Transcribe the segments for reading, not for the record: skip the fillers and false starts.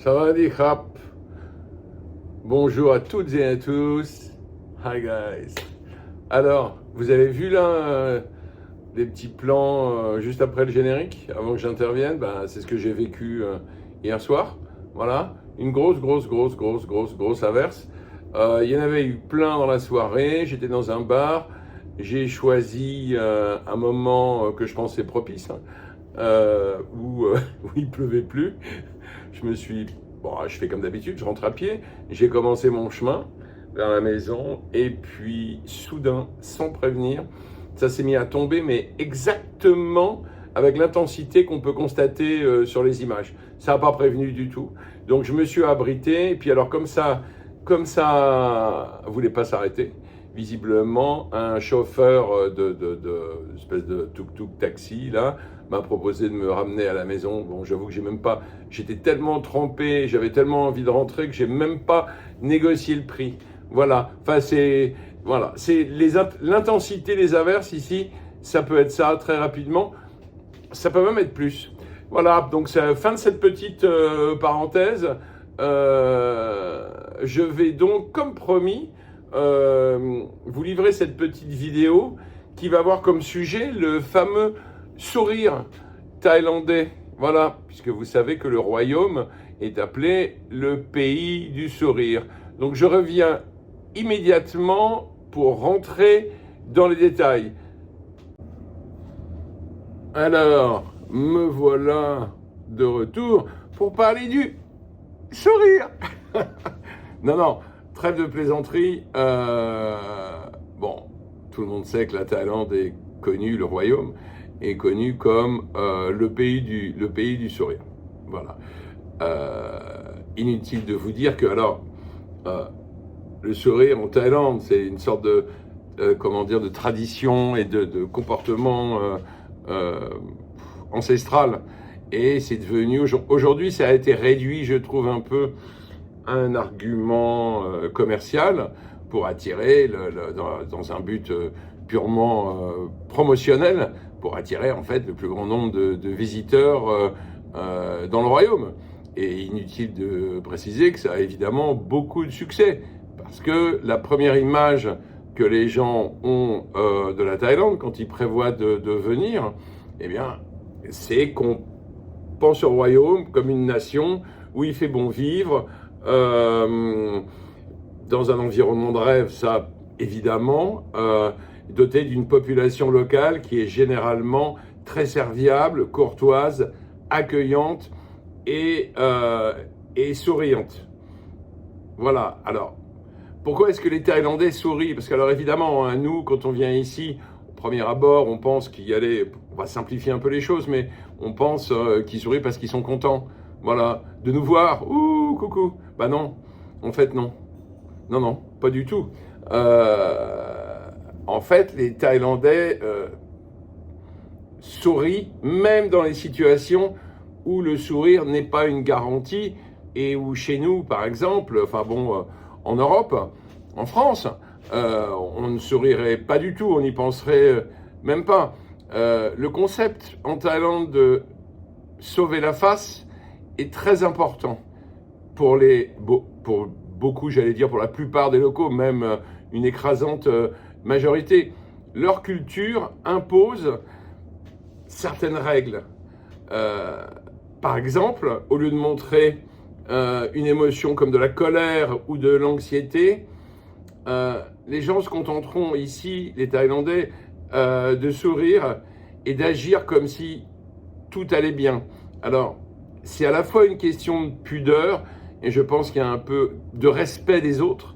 Sawadee krap. Bonjour à toutes et à tous. Hi guys. Alors, vous avez vu là des petits plans juste après le générique, avant que j'intervienne. C'est ce que j'ai vécu hier soir. Voilà, une grosse averse. Il y en avait eu plein dans la soirée. J'étais dans un bar. J'ai choisi un moment que je pensais propice, où il pleuvait plus. Je fais comme d'habitude, je rentre à pied. J'ai commencé mon chemin vers la maison et puis soudain, sans prévenir, ça s'est mis à tomber, mais exactement avec l'intensité qu'on peut constater sur les images. Ça n'a pas prévenu du tout. Donc je me suis abrité et puis alors comme ça voulait pas s'arrêter. Visiblement, un chauffeur espèce de tuk-tuk taxi là m'a proposé de me ramener à la maison. Bon, j'avoue que j'étais tellement trempé, j'avais tellement envie de rentrer que j'ai même pas négocié le prix. Voilà. Enfin, c'est l'intensité des averses ici. Ça peut être ça très rapidement. Ça peut même être plus. Voilà. Donc c'est la fin de cette petite parenthèse. Je vais donc, comme promis, vous livrer cette petite vidéo qui va avoir comme sujet le fameux sourire thaïlandais. Voilà, puisque vous savez que le royaume est appelé le pays du sourire. Donc je reviens immédiatement pour rentrer dans les détails. Alors, me voilà de retour pour parler du sourire. Non, trêve de plaisanterie. Bon, tout le monde sait que la Thaïlande est connue, le royaume est connu comme le pays du sourire. Voilà. Inutile de vous dire que le sourire en Thaïlande, c'est une sorte de de tradition et de comportement ancestral. Et c'est devenu aujourd'hui, ça a été réduit, je trouve, un peu un argument commercial pour attirer, dans un but purement promotionnel, pour attirer en fait le plus grand nombre de visiteurs dans le royaume. Et inutile de préciser que ça a évidemment beaucoup de succès, parce que la première image que les gens ont de la Thaïlande quand ils prévoient de venir, eh bien, c'est qu'on pense au royaume comme une nation où il fait bon vivre, dans un environnement de rêve, ça évidemment, doté d'une population locale qui est généralement très serviable, courtoise, accueillante et souriante. Voilà. Alors, pourquoi est-ce que les Thaïlandais sourient? Parce que alors évidemment, hein, nous, quand on vient ici, au premier abord, on pense on va simplifier un peu les choses, mais on pense qu'ils sourient parce qu'ils sont contents. Voilà, de nous voir. Ouh, coucou. Bah non, en fait non. Non, pas du tout. En fait, les Thaïlandais sourient même dans les situations où le sourire n'est pas une garantie et où chez nous, par exemple, en Europe, en France, on ne sourirait pas du tout, on n'y penserait même pas. Le concept en Thaïlande de sauver la face est très important pour beaucoup, j'allais dire pour la plupart des locaux, même une écrasante majorité. Leur culture impose certaines règles. Par exemple, au lieu de montrer une émotion comme de la colère ou de l'anxiété, les gens se contenteront ici, les Thaïlandais, de sourire et d'agir comme si tout allait bien. Alors, c'est à la fois une question de pudeur, et je pense qu'il y a un peu de respect des autres,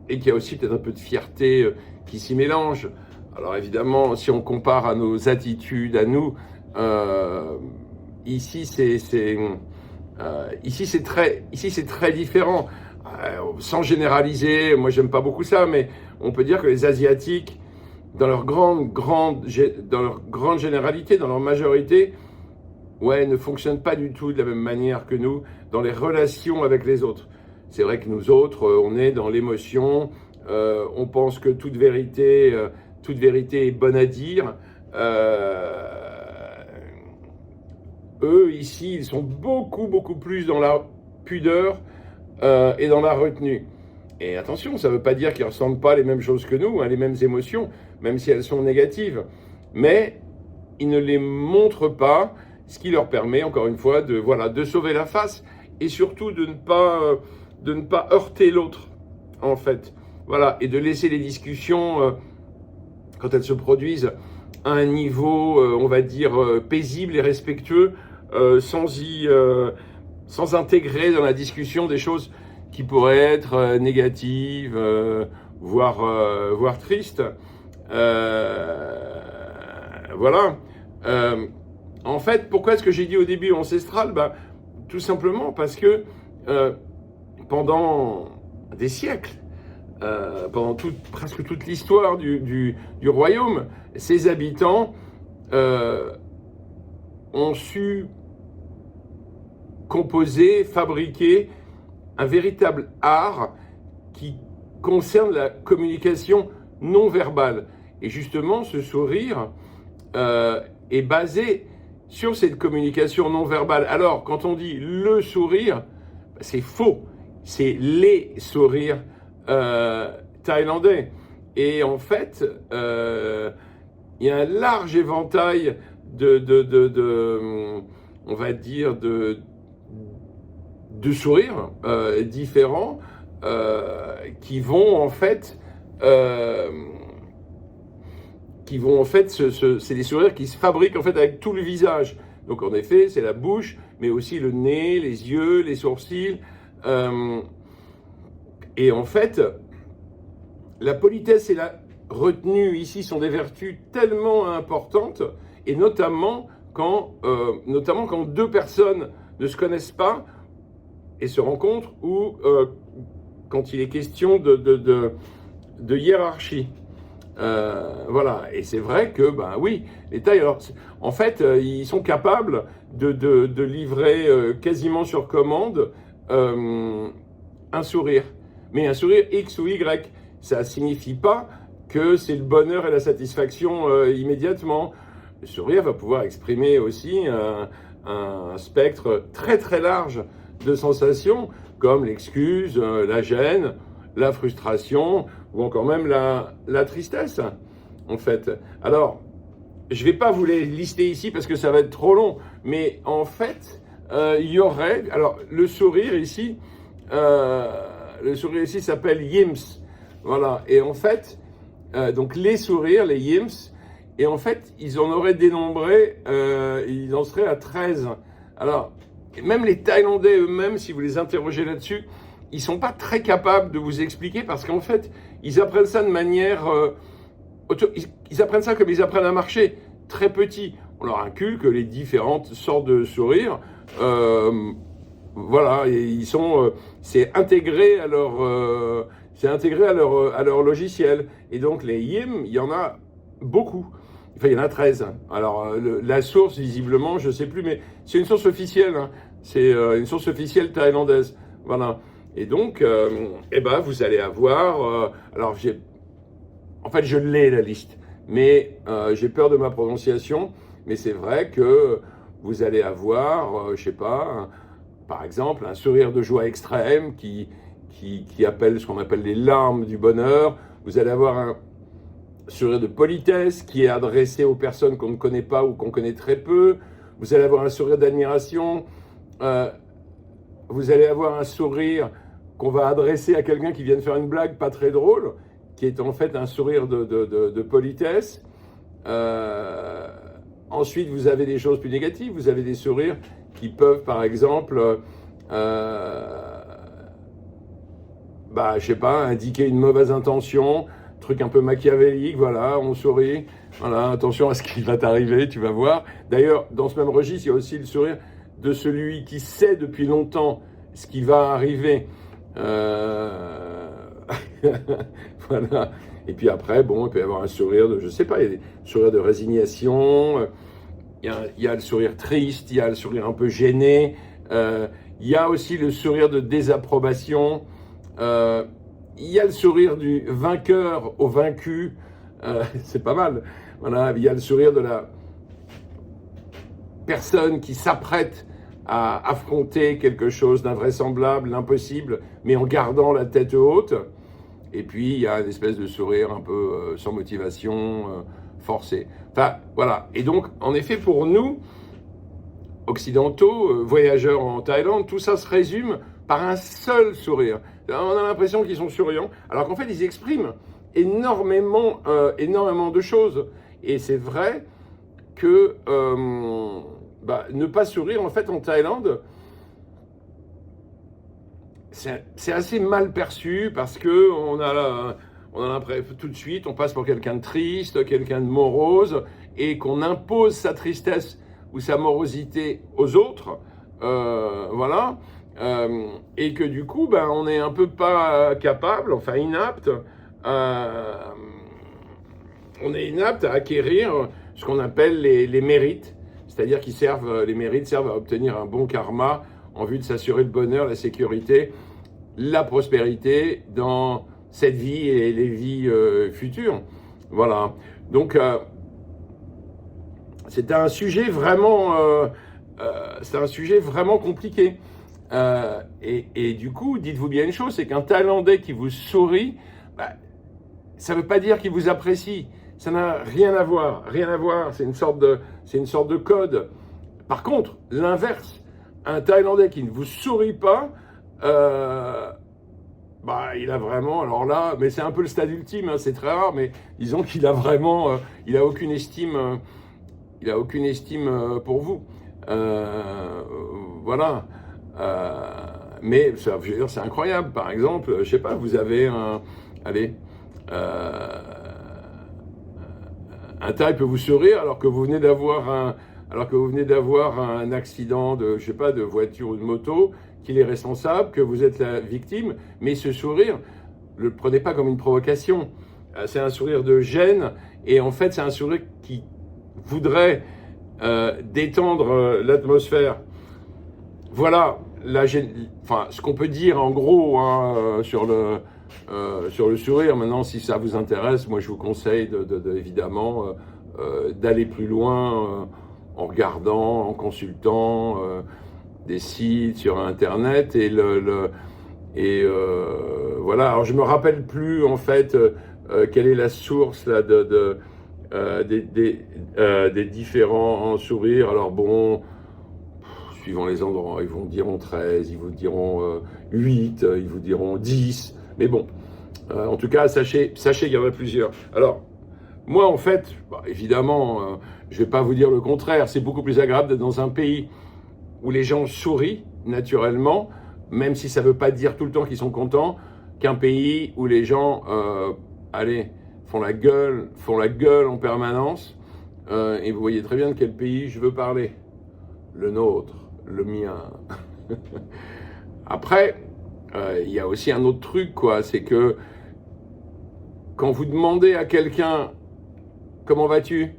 et qu'il y a aussi peut-être un peu de fierté qui s'y mélange. Alors évidemment, si on compare à nos attitudes, à nous, ici c'est très différent. Sans généraliser, moi j'aime pas beaucoup ça, mais on peut dire que les Asiatiques, dans leur grande généralité, dans leur majorité, ne fonctionnent pas du tout de la même manière que nous dans les relations avec les autres. C'est vrai que nous autres, on est dans l'émotion, on pense que toute vérité est bonne à dire. eux, ici, ils sont beaucoup, beaucoup plus dans la pudeur et dans la retenue. Et attention, ça ne veut pas dire qu'ils ne ressentent pas les mêmes choses que nous, hein, les mêmes émotions, même si elles sont négatives. Mais ils ne les montrent pas, ce qui leur permet, encore une fois, de sauver la face et surtout de ne pas heurter l'autre, en fait. Voilà, et de laisser les discussions, quand elles se produisent, à un niveau, on va dire, paisible et respectueux, sans intégrer dans la discussion des choses qui pourraient être négatives, voire tristes. Voilà. En fait, pourquoi est-ce que j'ai dit au début ancestral? Tout simplement parce que pendant des siècles, pendant presque toute l'histoire du royaume, ses habitants ont su composer, fabriquer un véritable art qui concerne la communication non verbale. Et justement, ce sourire est basé sur cette communication non verbale. Alors, quand on dit le sourire, c'est faux. C'est les sourires thaïlandais. Et en fait, il y a un large éventail on va dire, de sourires différents qui vont en fait c'est des sourires qui se fabriquent en fait avec tout le visage. Donc en effet, c'est la bouche, mais aussi le nez, les yeux, les sourcils. Et en fait, la politesse et la retenue ici sont des vertus tellement importantes, et notamment quand deux personnes ne se connaissent pas et se rencontrent, ou quand il est question de hiérarchie. Voilà, et c'est vrai que, oui, les Thaïs, alors, en fait, ils sont capables de livrer quasiment sur commande un sourire. Mais un sourire X ou Y, ça ne signifie pas que c'est le bonheur et la satisfaction immédiatement. Le sourire va pouvoir exprimer aussi un spectre très très large de sensations, comme l'excuse, la gêne, la frustration, ou encore même la tristesse, en fait. Alors, je ne vais pas vous les lister ici parce que ça va être trop long, mais en fait, il y aurait... Alors, le sourire ici s'appelle Yims. Voilà, et en fait, donc les sourires, les Yims, et en fait, ils en auraient dénombré, ils en seraient à 13. Alors, même les Thaïlandais eux-mêmes, si vous les interrogez là-dessus, ils ne sont pas très capables de vous expliquer parce qu'en fait, ils apprennent ça de manière... ils apprennent ça comme ils apprennent à marcher, très petit. On leur inculque les différentes sortes de sourires. Voilà, et ils sont... c'est intégré à leur... à leur logiciel. Et donc, les YIM, il y en a beaucoup. Enfin, il y en a 13. Alors, la source, visiblement, je ne sais plus, mais c'est une source officielle. Hein. C'est une source officielle thaïlandaise. Voilà. Et donc, vous allez avoir... alors, en fait, je l'ai, la liste. Mais j'ai peur de ma prononciation. Mais c'est vrai que vous allez avoir, je sais pas, par exemple, un sourire de joie extrême qui appelle ce qu'on appelle les larmes du bonheur. Vous allez avoir un sourire de politesse qui est adressé aux personnes qu'on ne connaît pas ou qu'on connaît très peu. Vous allez avoir un sourire d'admiration. Vous allez avoir un sourire qu'on va adresser à quelqu'un qui vient de faire une blague pas très drôle, qui est en fait un sourire de politesse. Ensuite, vous avez des choses plus négatives. Vous avez des sourires qui peuvent, par exemple, je sais pas, indiquer une mauvaise intention, truc un peu machiavélique, voilà, on sourit, voilà, attention à ce qui va t'arriver, tu vas voir. D'ailleurs, dans ce même registre, il y a aussi le sourire de celui qui sait depuis longtemps ce qui va arriver. Voilà. Et puis après, bon, il peut y avoir un sourire de, je sais pas, il y a des sourires de résignation, il y a le sourire triste, il y a le sourire un peu gêné, il y a aussi le sourire de désapprobation, il y a le sourire du vainqueur au vaincu, c'est pas mal. Voilà, il y a le sourire de la personne qui s'apprête à affronter quelque chose d'invraisemblable, d'impossible, mais en gardant la tête haute. Et puis, il y a une espèce de sourire un peu sans motivation, forcé. Enfin, voilà. Et donc, en effet, pour nous, occidentaux, voyageurs en Thaïlande, tout ça se résume par un seul sourire. On a l'impression qu'ils sont souriants, alors qu'en fait, ils expriment énormément de choses. Et c'est vrai que ne pas sourire, en fait, en Thaïlande, c'est assez mal perçu parce que on a l'impression tout de suite, on passe pour quelqu'un de triste, quelqu'un de morose, et qu'on impose sa tristesse ou sa morosité aux autres, voilà, et que du coup, on n'est un peu pas capable, enfin inapte, on est inapte à acquérir ce qu'on appelle les mérites, c'est-à-dire les mérites servent à obtenir un bon karma en vue de s'assurer le bonheur, la sécurité, la prospérité dans cette vie et les vies futures. Voilà. Donc, c'est un sujet vraiment compliqué. Et du coup, dites-vous bien une chose, c'est qu'un Thaïlandais qui vous sourit, ça ne veut pas dire qu'il vous apprécie. Ça n'a rien à voir, rien à voir. C'est une sorte de code. Par contre, l'inverse, un Thaïlandais qui ne vous sourit pas, il a vraiment, alors là, mais c'est un peu le stade ultime, hein, c'est très rare, mais disons qu'il a vraiment, il a aucune estime pour vous. Voilà. Mais ça, je veux dire, c'est incroyable. Par exemple, je sais pas, vous avez un Thaï peut vous sourire alors que vous venez d'avoir un accident de, je sais pas, de voiture ou de moto, qu'il est responsable, que vous êtes la victime, mais ce sourire, ne le prenez pas comme une provocation. C'est un sourire de gêne, et en fait, c'est un sourire qui voudrait détendre l'atmosphère. Voilà ce qu'on peut dire en gros sur le sourire. Maintenant, si ça vous intéresse, moi je vous conseille évidemment d'aller plus loin en regardant, en consultant des sites sur Internet voilà. Alors je me rappelle plus en fait quelle est la source là des différents sourires. Alors bon, suivant les endroits, ils vous diront 13, ils vous diront 8, ils vous diront 10. Mais bon, en tout cas, sachez qu'il y en a plusieurs. Alors, moi, en fait, évidemment, je ne vais pas vous dire le contraire. C'est beaucoup plus agréable d'être dans un pays où les gens sourient naturellement, même si ça ne veut pas dire tout le temps qu'ils sont contents, qu'un pays où les gens, font la gueule en permanence. Et vous voyez très bien de quel pays je veux parler. Le nôtre, le mien. Après, il y a aussi un autre truc, quoi. C'est que quand vous demandez à quelqu'un « Comment vas-tu ?»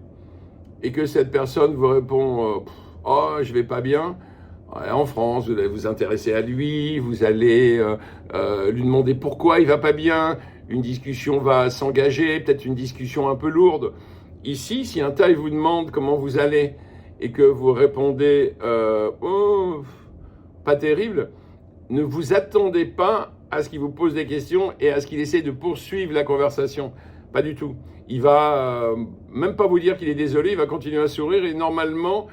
et que cette personne vous répond « Oh, je vais pas bien », en France, vous allez vous intéresser à lui, vous allez lui demander pourquoi il va pas bien, une discussion va s'engager, peut-être une discussion un peu lourde. Ici, si un Thaï vous demande comment vous allez et que vous répondez oh, pas terrible, ne vous attendez pas à ce qu'il vous pose des questions et à ce qu'il essaie de poursuivre la conversation. Pas du tout. Il va même pas vous dire qu'il est désolé, il va continuer à sourire et normalement,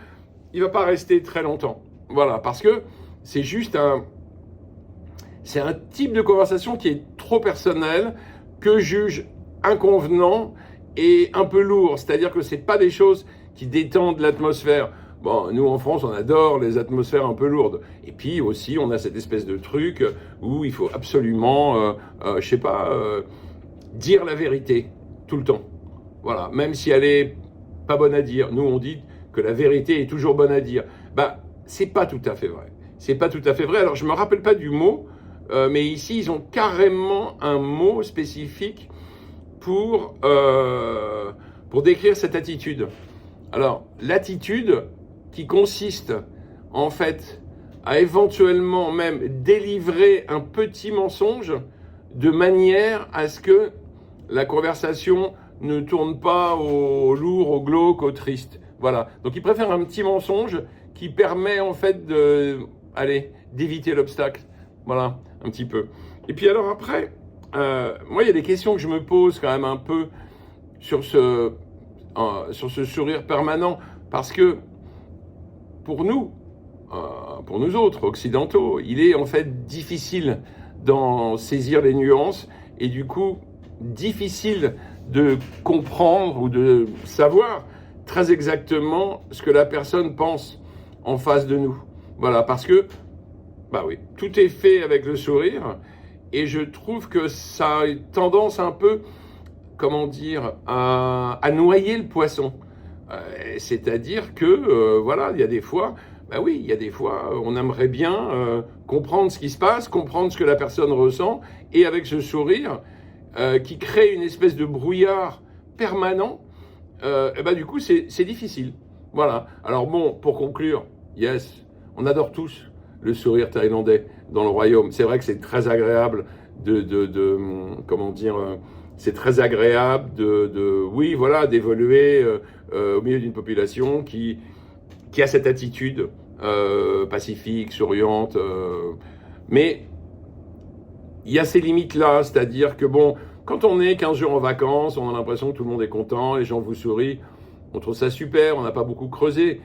il va pas rester très longtemps. Voilà, parce que c'est un type de conversation qui est trop personnel, que je juge inconvenant et un peu lourd. C'est-à-dire que c'est pas des choses qui détendent l'atmosphère. Bon, nous en France, on adore les atmosphères un peu lourdes. Et puis aussi, on a cette espèce de truc où il faut absolument, dire la vérité tout le temps. Voilà, même si elle est pas bonne à dire. Nous, on dit que la vérité est toujours bonne à dire. C'est pas tout à fait vrai. C'est pas tout à fait vrai. Alors, je me rappelle pas du mot, mais ici, ils ont carrément un mot spécifique pour décrire cette attitude. Alors, l'attitude qui consiste, en fait, à éventuellement même délivrer un petit mensonge de manière à ce que la conversation ne tourne pas au lourd, au glauque, au triste. Voilà. Donc il préfère un petit mensonge qui permet en fait d'éviter l'obstacle. Voilà, un petit peu. Et puis alors après, moi il y a des questions que je me pose quand même un peu sur ce sourire permanent, parce que pour nous autres occidentaux, il est en fait difficile d'en saisir les nuances et du coup difficile de comprendre ou de savoir très exactement ce que la personne pense en face de nous. Voilà, parce que, bah oui, tout est fait avec le sourire et je trouve que ça a tendance un peu, comment dire, à noyer le poisson. C'est-à-dire que, voilà, il y a des fois, bah oui, il y a des fois, on aimerait bien comprendre ce qui se passe, comprendre ce que la personne ressent, et avec ce sourire qui crée une espèce de brouillard permanent, et bah, du coup, c'est difficile. Voilà. Alors bon, pour conclure, yes, on adore tous le sourire thaïlandais dans le royaume. C'est vrai que c'est très agréable comment dire, c'est très agréable oui, voilà, d'évoluer au milieu d'une population qui a cette attitude pacifique, souriante. Mais il y a ces limites-là, c'est-à-dire que bon, quand on est 15 jours en vacances, on a l'impression que tout le monde est content, les gens vous sourient, on trouve ça super, on n'a pas beaucoup creusé.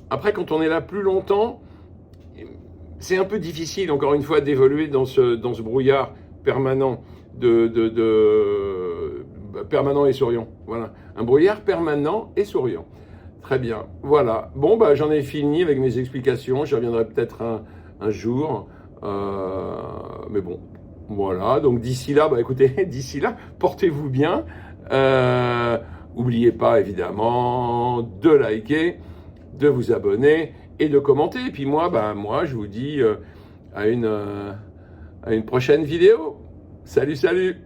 Après, quand on est là plus longtemps, c'est un peu difficile, encore une fois, d'évoluer dans ce brouillard permanent, permanent et souriant. Voilà, un brouillard permanent et souriant. Très bien, voilà. Bon, bah, j'en ai fini avec mes explications. Je reviendrai peut-être un jour. Mais bon, voilà. Donc d'ici là, bah, écoutez, d'ici là, portez-vous bien. N'oubliez pas, évidemment, de liker, de vous abonner et de commenter. Et puis moi, je vous dis à une prochaine vidéo. Salut, salut!